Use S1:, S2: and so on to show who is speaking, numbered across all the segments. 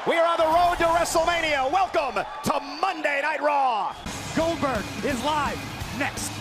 S1: We are on the road to WrestleMania. Welcome to Monday Night Raw.
S2: Goldberg is live next.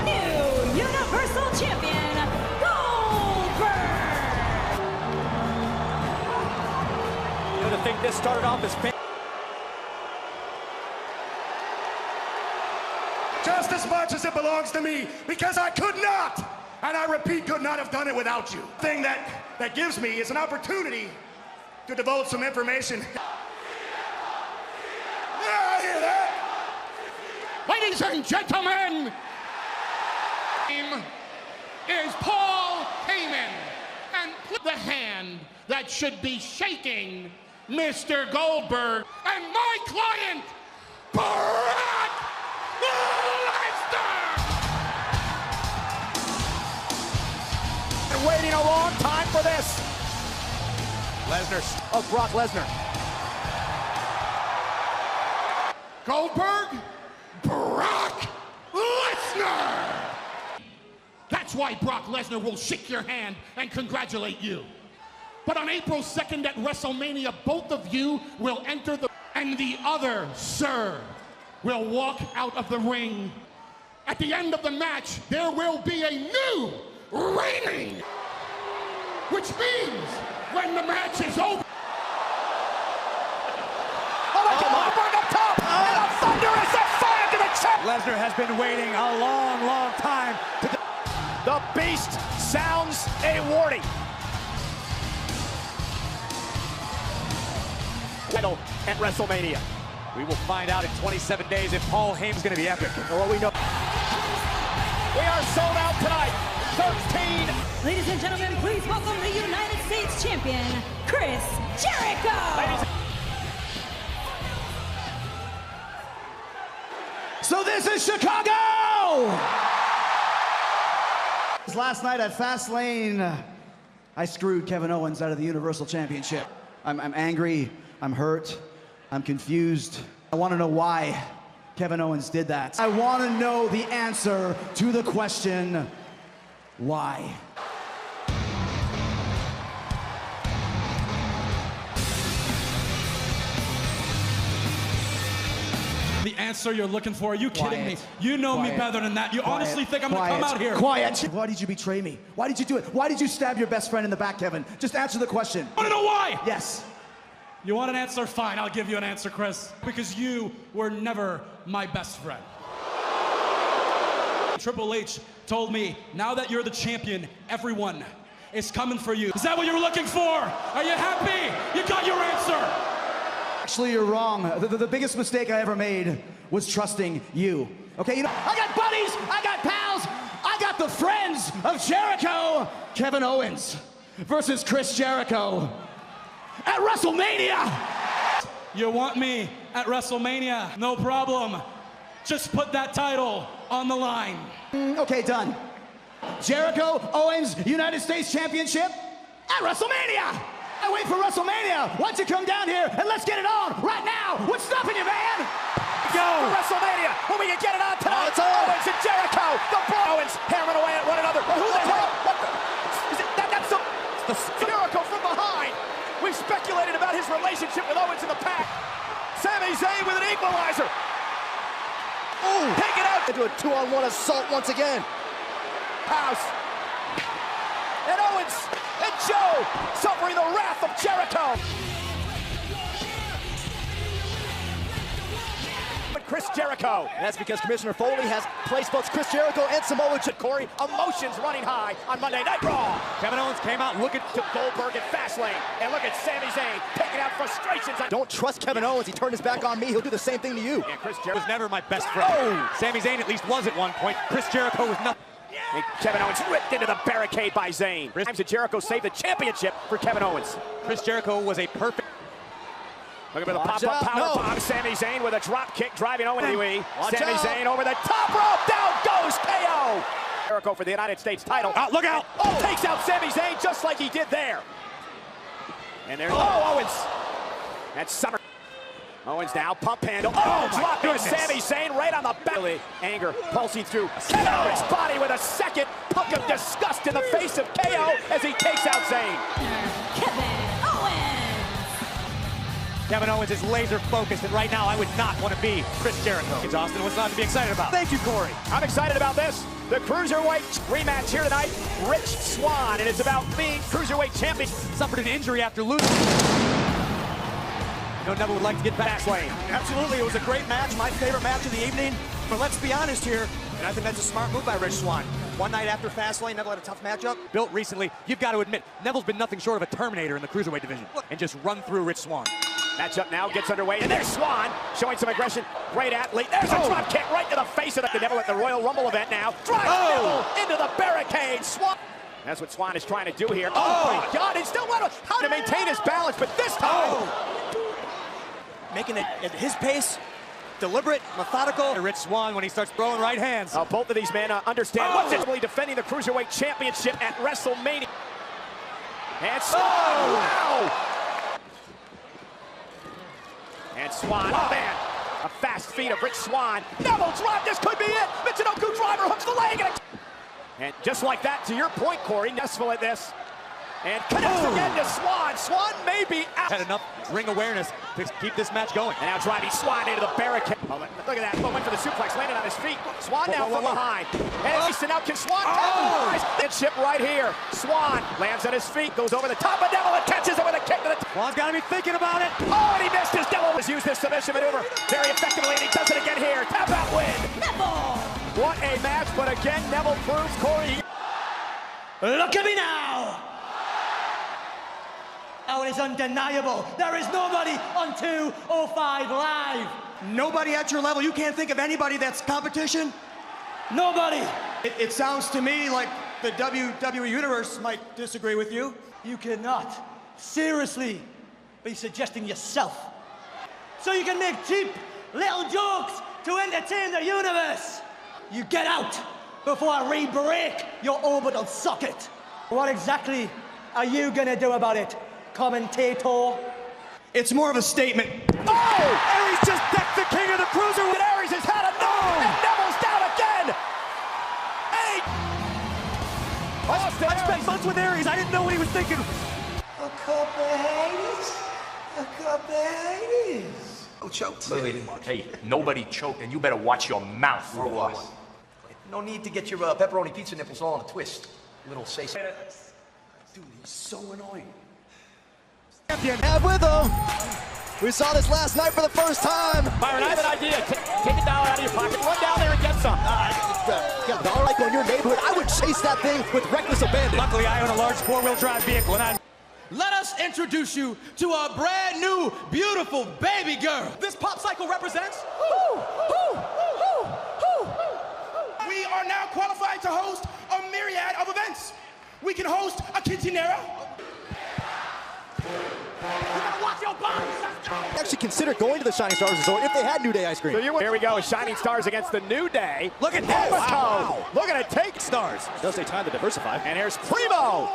S3: New Universal Champion, Goldberg!
S1: You know, to think this started off as
S4: just as much as it belongs to me, because I could not, and I repeat, could not have done it without you. The thing that gives me is an opportunity to divulge some information. Yeah, I hear that.
S5: Ladies and gentlemen, name is Paul Heyman, and the hand that should be shaking Mr. Goldberg and my client, Brock Lesnar!
S1: Been waiting a long time for this. Lesnar, Brock Lesnar.
S5: Goldberg, Brock Lesnar! That's why Brock Lesnar will shake your hand and congratulate you. But on April 2nd at WrestleMania, both of you will enter and the other, sir, will walk out of the ring. At the end of the match, there will be a new reigning, which means when the match is over.
S1: Oh my God, Goldberg up top, and a thunderous F5 to the chest.
S2: Lesnar has been waiting a long, long time.
S1: The Beast sounds a warning. Title at WrestleMania.
S2: We will find out in 27 days if Paul Heyman's going to be epic.
S1: Or what we know. We are sold out tonight. 13.
S3: Ladies and gentlemen, please welcome the United States Champion, Chris Jericho!
S6: So this is Chicago! Last night at Fastlane, I screwed Kevin Owens out of the Universal Championship. I'm angry, I'm hurt, I'm confused. I want to know why Kevin Owens did that. I want to know the answer to the question, why?
S7: The answer you're looking for, are you kidding me? You know me better than that. You honestly think I'm gonna come out here?
S6: Quiet. Why did you betray me? Why did you do it? Why did you stab your best friend in the back, Kevin? Just answer the question.
S7: Wanna know why?
S6: Yes.
S7: You want an answer? Fine, I'll give you an answer, Chris. Because you were never my best friend. Triple H told me, now that you're the champion, everyone is coming for you. Is that what you were looking for? Are you happy? You got your answer.
S6: Actually, you're wrong. The biggest mistake I ever made was trusting you. Okay, you know, I got buddies, I got pals, I got the friends of Jericho. Kevin Owens versus Chris Jericho at WrestleMania.
S7: You want me at WrestleMania? No problem. Just put that title on the line.
S6: Okay, done. Jericho Owens United States Championship at WrestleMania. I wait for WrestleMania. Why don't you come down here and let's get it on right now? What's stopping you, man?
S1: Go for WrestleMania when we can get it on tonight. Owens and Jericho. The Owens hammering away at one another. Who the hell? What the? Is it, that's the Jericho from behind. We've speculated about his relationship with Owens in the pack. Sami Zayn with an equalizer. Ooh, take it out into a 2-on-1 assault once again. House. And Owens and Joe suffering the wrath of Jericho. But Chris Jericho. And that's because Commissioner Foley has placed both Chris Jericho and Samoa Joe. Corey, emotions running high on Monday Night Raw. Kevin Owens came out looking to Goldberg at Fastlane. And look at Sami Zayn taking out frustrations. Don't trust Kevin Owens. He turned his back on me. He'll do the same thing to you.
S2: And Chris Jericho was never my best friend.
S1: Oh!
S2: Sami Zayn at least was at one point. Chris Jericho was nothing.
S1: And Kevin Owens ripped into the barricade by Zayn. Times that Jericho saved the championship for Kevin Owens.
S2: Chris Jericho was a perfect.
S1: Look at the pop-up power bomb. Sami Zayn with a drop kick driving Owens. Sami Zayn over the top rope. Down goes KO. Jericho for the United States title.
S2: Look out!
S1: Oh, takes out Sami Zayn just like he did there. And there's Owens. And Summer. Owens now, pump handle. Oh, dropping Sami Zayn right on the belly. Anger pulsing through KO's body with a second puck of disgust in the face of KO as he takes out Zayn.
S2: Kevin Owens is laser focused, and right now I would not want to be Chris Jericho. It's Austin, what's not to be excited about?
S1: Thank you, Corey. I'm excited about this. The Cruiserweight rematch here tonight. Rich Swann, and it's about being Cruiserweight champion.
S2: Suffered an injury after losing. No, Neville would like to get back.
S1: Lane.
S6: Absolutely, it was a great match, my favorite match of the evening. But let's be honest here, and I think that's a smart move by Rich Swann. One night after Fastlane, Neville had a tough matchup.
S2: Built recently, you've got to admit, Neville's been nothing short of a Terminator in the Cruiserweight division. And just run through Rich Swann.
S1: Matchup now gets underway, and there's Swann showing some aggression. Great athlete. There's a drop kick right to the face of the Neville at the Royal Rumble event now. Drives Neville into the barricade. Swann. That's what Swann is trying to do here. Oh my God, he's still how to maintain his balance, but this time.
S6: Making it at his pace, deliberate, methodical.
S2: Rich Swann when he starts throwing right hands.
S1: Both of these men understand what's really defending the Cruiserweight Championship at WrestleMania. And Swann, wow! And Swann, oh man, a fast feet of Rich Swann. Neville drop, this could be it. Michinoku driver hooks the leg. And just like that, to your point, Corey, Nesville at this. And connects again to Swann. Swann may be out.
S2: Had enough ring awareness to keep this match going.
S1: And now driving Swann into the barricade. Oh, look at that. Went for the suplex, landed on his feet. Swann now from behind. And now can Swann capitalize? It's ship right here. Swann lands on his feet, goes over the top of Neville and catches it with a kick to the
S2: Swann's got to be thinking about it.
S1: Oh, and he missed his Neville. Has used this submission maneuver very effectively, and he does it again here. Tap out win.
S3: Neville.
S1: What a match, but again, Neville proves Corey.
S8: Look at me now. Oh, it is undeniable. There is nobody on 205 Live.
S6: Nobody at your level. You can't think of anybody that's competition?
S8: Nobody.
S6: It sounds to me like the WWE Universe might disagree with you.
S8: You cannot seriously be suggesting yourself so you can make cheap little jokes to entertain the universe. You get out before I re-break your orbital socket. What exactly are you gonna do about it, commentator?
S6: It's more of a statement.
S1: Oh! Aries just decked the king of the cruiser. And Aries has had enough. And Neville's down again.
S2: I spent months with Aries. I didn't know what he was thinking.
S8: A couple haters. A couple haters.
S9: Who choked? Hey, nobody choked, and you better watch your mouth for a while.
S10: No need to get your pepperoni pizza nipples all in a twist. Little say. Dude, he's so annoying.
S6: Have with him. We saw this last night for the first time.
S1: Byron, I have an idea. Take $1 out of your pocket, run down there and get some.
S6: Got $1 like on your neighborhood. I would chase that thing with reckless abandon.
S2: Luckily, I own a large four-wheel drive vehicle, and I'm...
S7: Let us introduce you to our brand new, beautiful baby girl.
S1: This pop cycle represents...
S5: We are now qualified to host a myriad of events. We can host a quinceanera.
S6: Actually consider going to the Shining Stars Resort if they had New Day ice cream.
S1: So here we go, Shining Stars against the New Day.
S2: Look at this.
S1: Wow. Look at it take Stars.
S6: It does take time to diversify.
S1: And here's Primo.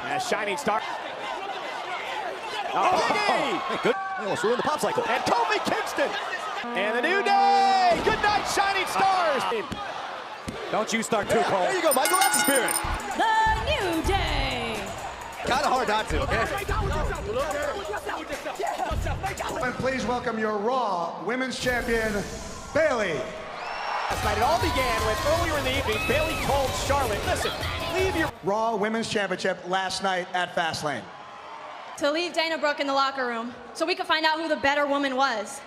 S1: And Shining Star. Oh,
S6: good. They almost ruined the pop cycle.
S1: And Kofi Kingston. And the New Day. Good night, Shining Stars.
S2: Don't you start too cold.
S6: There you go, Michael. That's the spirit.
S3: The New Day.
S6: Kind of hard not to, okay?
S4: And please welcome your Raw Women's Champion, Bayley.
S1: Last night it all began with earlier in the evening, Bayley told Charlotte, listen, leave your
S4: Raw Women's Championship last night at Fastlane.
S3: To leave Dana Brooke in the locker room so we could find out who the better woman was.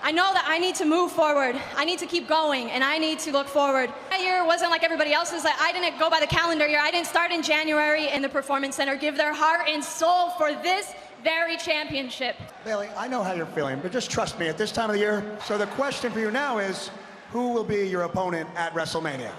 S3: I know that I need to move forward. I need to keep going, and I need to look forward. That year wasn't like everybody else's. I didn't go by the calendar year. I didn't start in January in the Performance Center, give their heart and soul for this very championship.
S4: Bayley, I know how you're feeling, but just trust me at this time of the year. So the question for you now is, who will be your opponent at WrestleMania?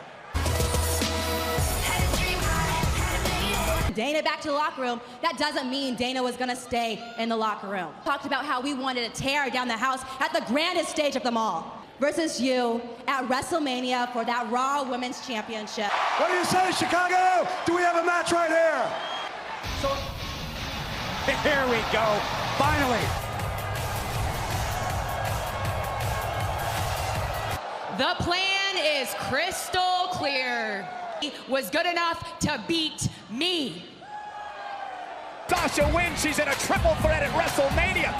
S3: Dana back to the locker room, that doesn't mean Dana was gonna stay in the locker room. Talked about how we wanted to tear down the house at the grandest stage of them all. Versus you at WrestleMania for that Raw Women's Championship.
S4: What do you say, Chicago? Do we have a match right here?
S2: Here we go, finally.
S11: The plan is crystal clear. He was good enough to beat me.
S1: Sasha wins. She's in a triple threat at WrestleMania.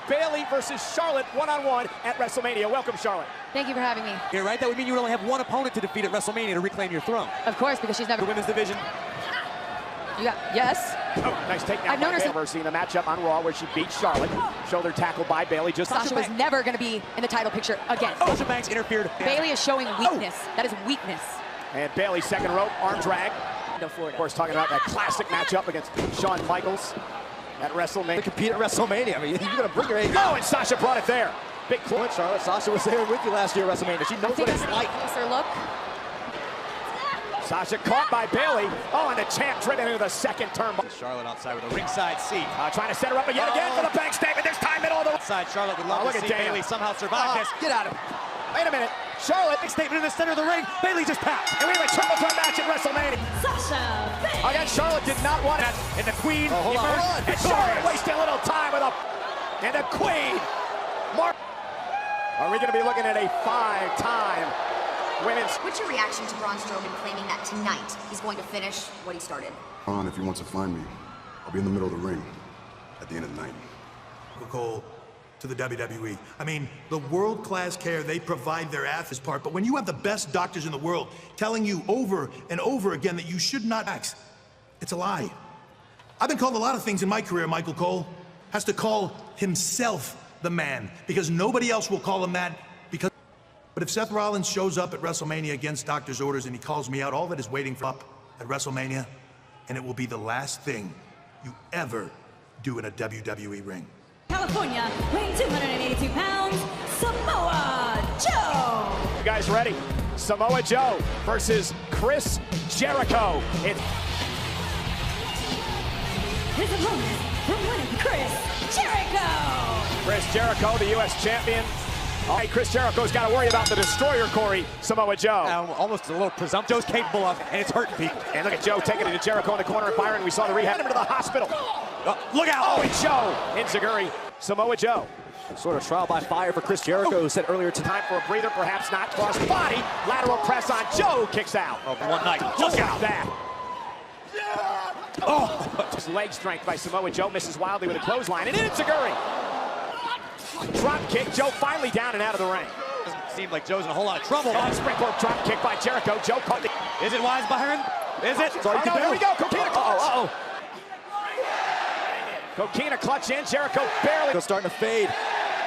S1: Bayley versus Charlotte one-on-one at WrestleMania. Welcome, Charlotte.
S3: Thank you for having me.
S2: You're right. That would mean you would only have one opponent to defeat at WrestleMania to reclaim your throne.
S3: Of course, because she's never...
S2: The women's division.
S3: Yes.
S1: Oh, nice takedown.
S3: I've known her
S1: Bayley. Seen the matchup on Raw where she beat Charlotte. Shoulder tackle by Bayley. Just
S3: Sasha was never going to be in the title picture again.
S2: Sasha Banks interfered.
S3: Bayley is showing weakness. That is weakness.
S1: And Bayley, second rope, arm drag. Of course, talking about that classic matchup against Shawn Michaels at WrestleMania.
S6: To compete at WrestleMania. I mean, you're gonna bring your A.
S1: Oh, and Sasha brought it there. Big clutch,
S6: Charlotte. Sasha was there with you last year at WrestleMania. She knows what it's like.
S3: Closer look.
S1: Sasha caught by Bayley. Oh, and the champ driven into the second turnbuckle.
S2: Charlotte outside with a ringside seat.
S1: Trying to set her up again for the bank statement. This time middle of the...
S2: Outside, Charlotte would love to see Bayley somehow survive this.
S1: Get out of it. Wait a minute. Charlotte, big statement in the center of the ring. Bayley just passed. And we have a triple threat match at WrestleMania.
S3: Sasha Banks.
S1: Again, Charlotte did not want it. And the Queen.
S6: Hold on.
S1: And Charlotte wasting a little time with a... And the Queen. Are we going to be looking at a 5-time women's...
S12: What's your reaction to Braun Strowman claiming that tonight he's going to finish what he started?
S13: Braun, if he wants to find me, I'll be in the middle of the ring at the end of the night.
S4: Cole to the WWE. I mean, the world-class care they provide their athletes part, but when you have the best doctors in the world telling you over and over again that you should not act, it's a lie. I've been called a lot of things in my career. Michael Cole has to call himself the man because nobody else will call him that. But if Seth Rollins shows up at WrestleMania against doctor's orders and he calls me out, all that is waiting for up at WrestleMania, and it will be the last thing you ever do in a WWE ring.
S11: California, weighing 282 pounds, Samoa Joe.
S1: You guys ready? Samoa Joe versus Chris Jericho.
S11: His opponent from winning, Chris Jericho.
S1: Chris Jericho, the U.S. champion. All right, Chris Jericho's got to worry about the destroyer, Corey, Samoa Joe.
S2: Almost a little presumptuous. Joe's capable of, and it's hurting people.
S1: And look at Joe taking it to Jericho in the corner of fire, and we saw the rehab. Him to the hospital.
S2: Look out!
S1: Oh, and Joe in Zaguri. Samoa Joe.
S6: Sort of trial by fire for Chris Jericho, who said earlier tonight.
S1: Time for a breather, perhaps not. Cross body. Lateral press on Joe. Kicks out.
S2: One night.
S1: Look out that. Oh, just leg strength by Samoa Joe. Misses wildly with a clothesline. And in Zaguri. Drop kick. Joe finally down and out of the ring.
S2: Doesn't seem like Joe's in a whole lot of trouble.
S1: Oh, springboard drop kick by Jericho. Joe caught the...
S2: Is it wise, Byron? Is it?
S1: Oh, no, here we go. Coquina clutch. Coquina clutch in. Jericho barely...
S6: Starting to fade.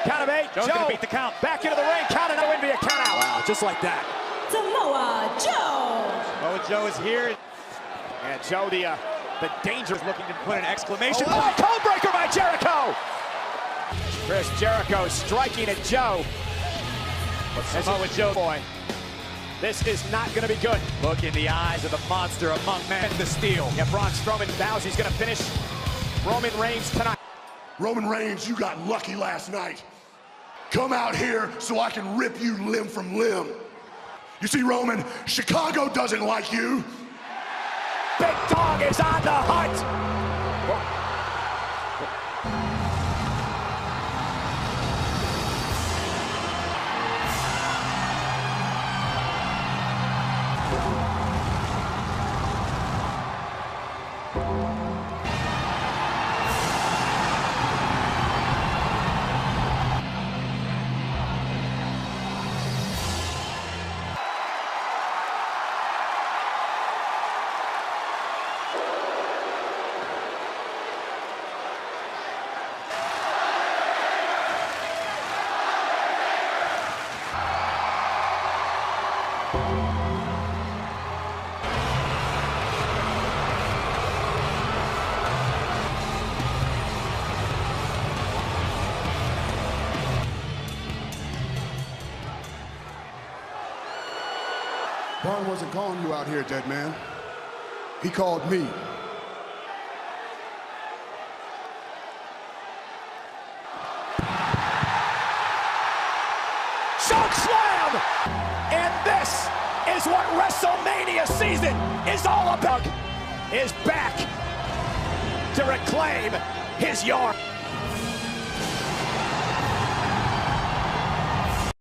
S1: Count of 8.
S2: Joe's
S1: Joe
S2: gonna beat the count.
S1: Back into the ring. Count another into a count out.
S6: Wow, just like that.
S11: Samoa Joe.
S2: Samoa Joe is here.
S1: And Joe, the danger is
S2: Looking to put an exclamation
S1: point.
S2: point.
S1: Code breaker by Jericho. Chris Jericho striking at Joe.
S2: Samoa Joe,
S1: boy. This is not going to be good.
S2: Look in the eyes of the monster among men, the steel.
S1: Yeah, Braun Strowman vows he's going to finish Roman Reigns tonight.
S13: Roman Reigns, you got lucky last night. Come out here so I can rip you limb from limb. You see, Roman, Chicago doesn't like you.
S1: Big Dog is on the hunt.
S13: Braun wasn't calling you out here, dead man. He called me.
S1: Choke slam! And this is what WrestleMania season is all about. Is back to reclaim his yard.